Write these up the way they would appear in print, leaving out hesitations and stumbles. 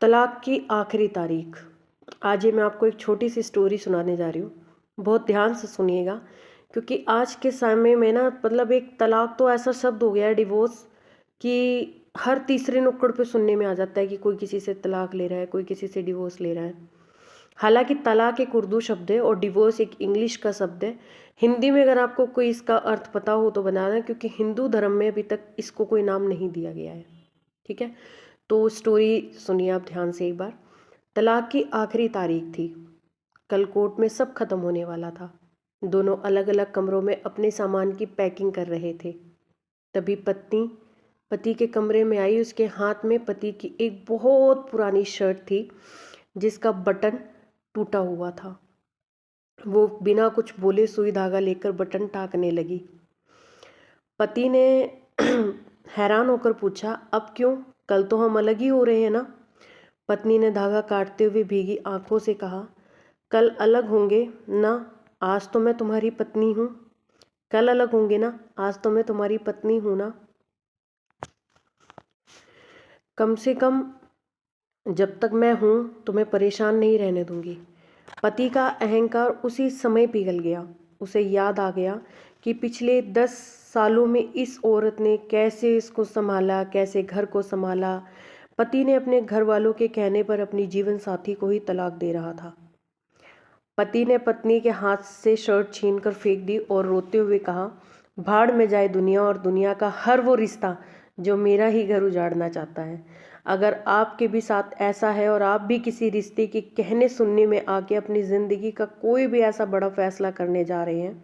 तलाक की आखिरी तारीख। आज ये मैं आपको एक छोटी सी स्टोरी सुनाने जा रही हूँ। बहुत ध्यान से सुनिएगा, क्योंकि आज के समय में ना मतलब एक तलाक तो ऐसा शब्द हो गया है, डिवोर्स, कि हर तीसरे नुक्कड़ पे सुनने में आ जाता है कि कोई किसी से तलाक ले रहा है, कोई किसी से डिवोर्स ले रहा है। हालांकि तलाक एक उर्दू शब्द है और डिवोर्स एक इंग्लिश का शब्द है। हिंदी में अगर आपको कोई इसका अर्थ पता हो तो बनाना, क्योंकि हिंदू धर्म में अभी तक इसको कोई नाम नहीं दिया गया है। ठीक है, तो स्टोरी सुनिए आप ध्यान से एक बार। तलाक की आखिरी तारीख थी। कल कोर्ट में सब खत्म होने वाला था। दोनों अलग अलग कमरों में अपने सामान की पैकिंग कर रहे थे। तभी पत्नी पति के कमरे में आई। उसके हाथ में पति की एक बहुत पुरानी शर्ट थी जिसका बटन टूटा हुआ था। वो बिना कुछ बोले सुई धागा लेकर बटन टाकने लगी। पति ने हैरान होकर पूछा, अब क्यों? कल तो हम अलग ही हो रहे हैं ना? पत्नी ने धागा काटते हुए भीगी आंखों से कहा, कल अलग होंगे ना? आज तो मैं तुम्हारी पत्नी हूँ। कल अलग होंगे ना? आज तो मैं तुम्हारी पत्नी हूँ ना? कम से कम जब तक मैं हूँ तुम्हें परेशान नहीं रहने दूंगी। पति का अहंकार उसी समय पिघल गया। उसे याद आ गया कि पिछले 10 सालों में इस औरत ने कैसे इसको संभाला, कैसे घर को संभाला। पति ने अपने घर वालों के कहने पर अपनी जीवन साथी को ही तलाक दे रहा था। पति ने पत्नी के हाथ से शर्ट छीनकर फेंक दी और रोते हुए कहा, भाड़ में जाए दुनिया और दुनिया का हर वो रिश्ता जो मेरा ही घर उजाड़ना चाहता है। अगर आपके भी साथ ऐसा है और आप भी किसी रिश्ते के कहने सुनने में आके अपनी ज़िंदगी का कोई भी ऐसा बड़ा फैसला करने जा रहे हैं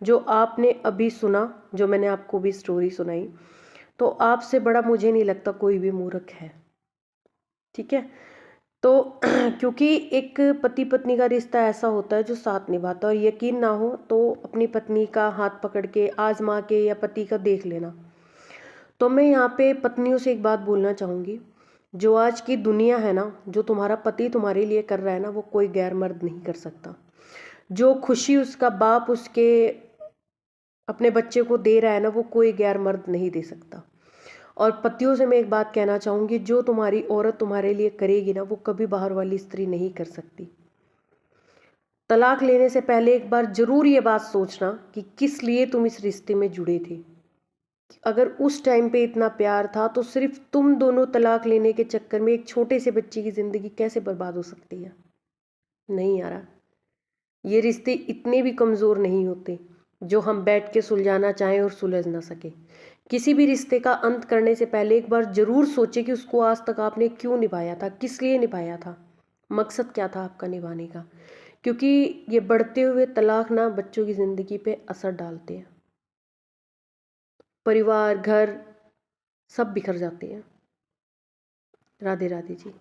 जो आपने अभी सुना, जो मैंने आपको भी स्टोरी सुनाई, तो आपसे बड़ा मुझे नहीं लगता कोई भी मूर्ख है। ठीक है, तो क्योंकि एक पति पत्नी का रिश्ता ऐसा होता है जो साथ निभाता है, और यकीन ना हो तो अपनी पत्नी का हाथ पकड़ के आजमा के या पति का देख लेना। तो मैं यहाँ पे पत्नियों से एक बात बोलना चाहूँगी, जो आज की दुनिया है ना, जो तुम्हारा पति तुम्हारे लिए कर रहा है ना, वो कोई गैर मर्द नहीं कर सकता। जो खुशी उसका बाप उसके अपने बच्चे को दे रहा है ना, वो कोई गैर मर्द नहीं दे सकता। और पतियों से मैं एक बात कहना चाहूँगी, जो तुम्हारी औरत तुम्हारे लिए करेगी ना, वो कभी बाहर वाली स्त्री नहीं कर सकती। तलाक लेने से पहले एक बार जरूर ये बात सोचना कि किस लिए तुम इस रिश्ते में जुड़े थे। अगर उस टाइम पे इतना प्यार था तो सिर्फ तुम दोनों तलाक लेने के चक्कर में एक छोटे से बच्चे की ज़िंदगी कैसे बर्बाद हो सकती है? नहीं यारा, ये रिश्ते इतने भी कमज़ोर नहीं होते जो हम बैठ के सुलझाना चाहें और सुलझ ना सके। किसी भी रिश्ते का अंत करने से पहले एक बार ज़रूर सोचें कि उसको आज तक आपने क्यों निभाया था, किस लिए निभाया था, मकसद क्या था आपका निभाने का। क्योंकि ये बढ़ते हुए तलाक ना बच्चों की ज़िंदगी पे असर डालते हैं। परिवार, घर सब बिखर जाते हैं। राधे राधे जी।